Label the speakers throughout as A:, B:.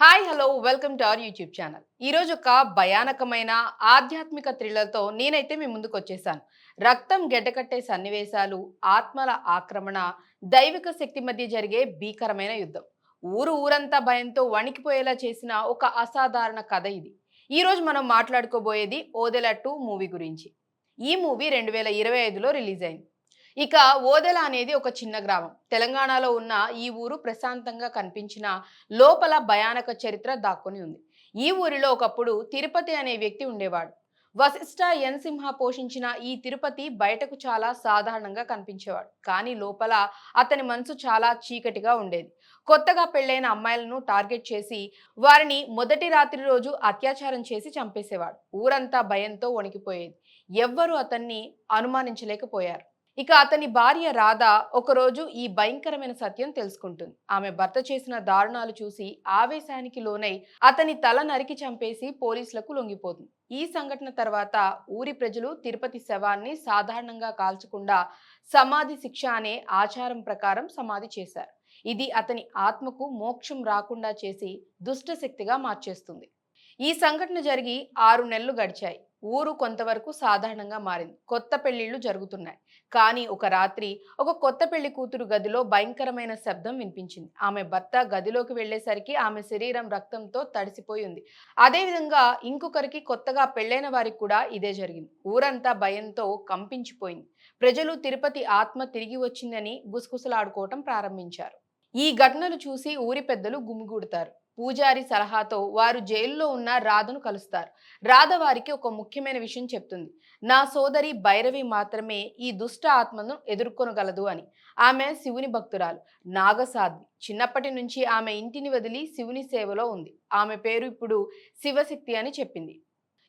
A: Hi hello welcome to our YouTube channel. ఈరోజు ఒక భయానకమైన ఆధ్యాత్మిక థ్రిల్లర్తో నేనైతే మీ ముందుకు వచ్చేసాను. రక్తం గెడ్డకట్టే సన్నివేశాలు, ఆత్మల ఆక్రమణ, దైవిక శక్తి మధ్య జరిగే భీకరమైన యుద్ధం. ఊరంతా భయంతో వణికిపోయేలా చేసిన ఒక అసాధారణ కథ ఇది. ఈరోజు మనం మాట్లాడుకోబోయేది ఓదెల 2 మూవీ గురించి. ఈ మూవీ 2025లో రిలీజ్ అయింది. ఇక ఓదెల అనేది ఒక చిన్న గ్రామం. తెలంగాణలో ఉన్న ఈ ఊరు ప్రశాంతంగా కనిపించిన లోపల భయానక చరిత్ర దాక్కుని ఉంది. ఈ ఊరిలో ఒకప్పుడు తిరుపతి అనే వ్యక్తి ఉండేవాడు. వశిష్ఠ ఎన్ సింహ పోషించిన ఈ తిరుపతి బయటకు చాలా సాధారణంగా కనిపించేవాడు. కానీ లోపల అతని మనసు చాలా చీకటిగా ఉండేది. కొత్తగా పెళ్ళైన అమ్మాయిలను టార్గెట్ చేసి వారిని మొదటి రాత్రి రోజు అత్యాచారం చేసి చంపేసేవాడు. ఊరంతా భయంతో వణికిపోయేది. ఎవ్వరూ అతన్ని అనుమానించలేకపోయారు. ఇక అతని భార్య రాధ ఒకరోజు ఈ భయంకరమైన సత్యం తెలుసుకుంటుంది. ఆమె భర్త చేసిన దారుణాలు చూసి ఆవేశానికి లోనై అతని తల నరికి చంపేసి పోలీసులకు లొంగిపోతుంది. ఈ సంఘటన తర్వాత ఊరి ప్రజలు తిరుపతి శవాన్ని సాధారణంగా కాల్చకుండా సమాధి శిక్ష అనే ఆచారం ప్రకారం సమాధి చేశారు. ఇది అతని ఆత్మకు మోక్షం రాకుండా చేసి దుష్టశక్తిగా మార్చేస్తుంది. ఈ సంఘటన జరిగి 6 నెలలు గడిచాయి. ఊరు కొంతవరకు సాధారణంగా మారింది. కొత్త పెళ్లిళ్లు జరుగుతున్నాయి. కానీ ఒక రాత్రి ఒక కొత్త పెళ్లి కూతురు గదిలో భయంకరమైన శబ్దం వినిపించింది. ఆమె భర్త గదిలోకి వెళ్లేసరికి ఆమె శరీరం రక్తంతో తడిసిపోయి ఉంది. అదేవిధంగా ఇంకొకరికి కొత్తగా పెళ్లైన వారికి కూడా ఇదే జరిగింది. ఊరంతా భయంతో కంపించిపోయింది. ప్రజలు తిరుపతి ఆత్మ తిరిగి వచ్చిందని గుసగుసలాడుకోవటం ప్రారంభించారు. ఈ ఘటనలు చూసి ఊరి పెద్దలు గుమిగూడతారు. పూజారి సలహాతో వారు జైల్లో ఉన్న రాధను కలుస్తారు. రాధ వారికి ఒక ముఖ్యమైన విషయం చెప్తుంది. నా సోదరి భైరవి మాత్రమే ఈ దుష్ట ఆత్మను ఎదుర్కొనగలదు అని. ఆమె శివుని భక్తురాలు, నాగసాధ్వి. చిన్నప్పటి నుంచి ఆమె ఇంటిని వదిలి శివుని సేవలో ఉంది. ఆమె పేరు ఇప్పుడు శివశక్తి అని చెప్పింది.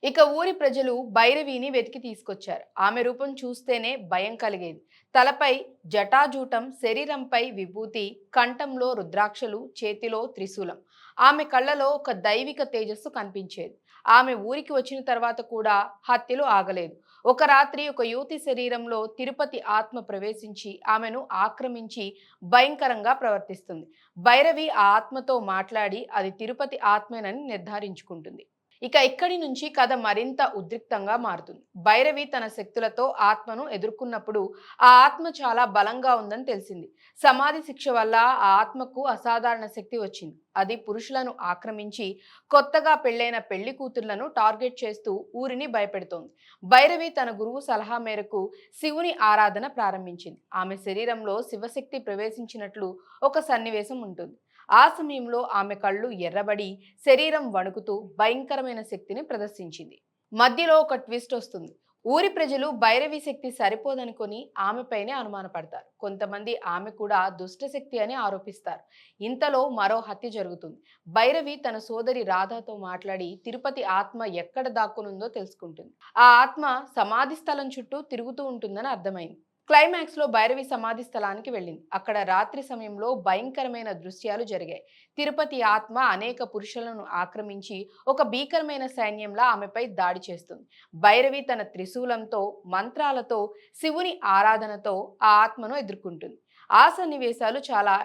A: ఇక ఊరి ప్రజలు భైరవిని వెతికి తీసుకొచ్చారు. ఆమె రూపం చూస్తేనే భయం కలిగేది. తలపై జటాజూటం, శరీరంపై విభూతి, కంఠంలో రుద్రాక్షలు, చేతిలో త్రిశూలం. ఆమె కళ్ళలో ఒక దైవిక తేజస్సు కనిపించేది. ఆమె ఊరికి వచ్చిన తర్వాత కూడా హత్యలు ఆగలేదు. ఒక రాత్రి ఒక యువతి శరీరంలో తిరుపతి ఆత్మ ప్రవేశించి ఆమెను ఆక్రమించి భయంకరంగా ప్రవర్తిస్తుంది. భైరవి ఆ ఆత్మతో మాట్లాడి అది తిరుపతి ఆత్మేనని నిర్ధారించుకుంటుంది. ఇక ఇక్కడి నుంచి కథ మరింత ఉద్రిక్తంగా మారుతుంది. భైరవి తన శక్తులతో ఆత్మను ఎదుర్కొన్నప్పుడు ఆ ఆత్మ చాలా బలంగా ఉందని తెలిసింది. సమాధి శిక్ష వల్ల ఆ ఆత్మకు అసాధారణ శక్తి వచ్చింది. అది పురుషులను ఆక్రమించి కొత్తగా పెళ్లైన పెళ్లి కూతుర్లను టార్గెట్ చేస్తూ ఊరిని భయపెడుతోంది. భైరవి తన గురువు సలహా మేరకు శివుని ఆరాధన ప్రారంభించింది. ఆమె శరీరంలో శివశక్తి ప్రవేశించినట్లు ఒక సన్నివేశం ఉంటుంది. ఆ సమయంలో ఆమె కళ్ళు ఎర్రబడి శరీరం వణుకుతూ భయంకరమైన శక్తిని ప్రదర్శించింది. మధ్యలో ఒక ట్విస్ట్ వస్తుంది. ఊరి ప్రజలు భైరవి శక్తి సరిపోదనుకొని ఆమెపైనే అనుమానపడతారు. కొంతమంది ఆమె కూడా దుష్టశక్తి అని ఆరోపిస్తారు. ఇంతలో మరో హత్య జరుగుతుంది. భైరవి తన సోదరి రాధతో మాట్లాడి తిరుపతి ఆత్మ ఎక్కడ దాక్కునుందో తెలుసుకుంటుంది. ఆ ఆత్మ సమాధి స్థలం చుట్టూ తిరుగుతూ ఉంటుందని అర్థమైంది. క్లైమాక్స్ లో భైరవి సమాధి స్థలానికి వెళ్ళింది. అక్కడ రాత్రి సమయంలో భయంకరమైన దృశ్యాలు జరిగాయి. తిరుపతి ఆత్మ అనేక పురుషులను ఆక్రమించి ఒక భీకరమైన సైన్యంలా ఆమెపై దాడి చేస్తుంది. భైరవి తన త్రిశూలంతో, మంత్రాలతో, శివుని ఆరాధనతో ఆ ఆత్మను ఎదుర్కొంటుంది. ఆ సన్నివేశాలు చాలా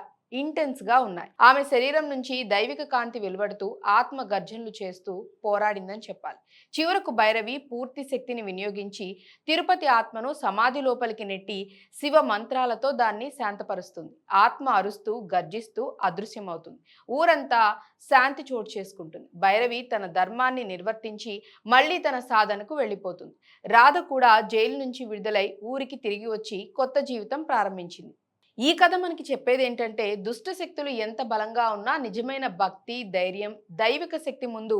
A: ఇంటెన్స్ గా ఉన్నాయి. ఆమె శరీరం నుంచి దైవిక కాంతి వెలువడుతూ ఆత్మ గర్జనలు చేస్తూ పోరాడిందని చెప్పాలి. చివరకు భైరవి పూర్తి శక్తిని వినియోగించి తిరుపతి ఆత్మను సమాధి లోపలికి నెట్టి శివ మంత్రాలతో దాన్ని శాంతపరుస్తుంది. ఆత్మ అరుస్తూ గర్జిస్తూ అదృశ్యమవుతుంది. ఊరంతా శాంతి చోటు చేసుకుంటుంది. భైరవి తన ధర్మాన్ని నిర్వర్తించి మళ్ళీ తన సాధనకు వెళ్ళిపోతుంది. రాధ కూడా జైలు నుంచి విడుదలై ఊరికి తిరిగి వచ్చి కొత్త జీవితం ప్రారంభించింది. ఈ కథ మనకి చెప్పేది ఏంటంటే దుష్ట శక్తులు ఎంత బలంగా ఉన్నా నిజమైన భక్తి, ధైర్యం, దైవిక శక్తి ముందు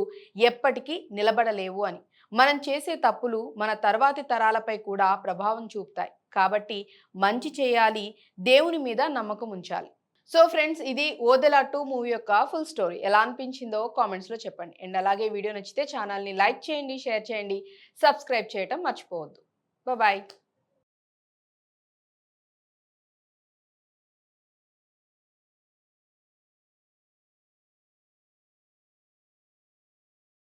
A: ఎప్పటికీ నిలబడలేవు అని. మనం చేసే తప్పులు మన తర్వాతి తరాలపై కూడా ప్రభావం చూపుతాయి. కాబట్టి మంచి చేయాలి, దేవుని మీద నమ్మకం ఉంచాలి. సో ఫ్రెండ్స్, ఇది ఓదెల 2 మూవీ యొక్క ఫుల్ స్టోరీ. ఎలా అనిపించిందో కామెంట్స్లో చెప్పండి. అండ్ అలాగే వీడియో నచ్చితే ఛానల్ని లైక్ చేయండి, షేర్ చేయండి, సబ్స్క్రైబ్ చేయటం మర్చిపోవద్దు. బాయ్.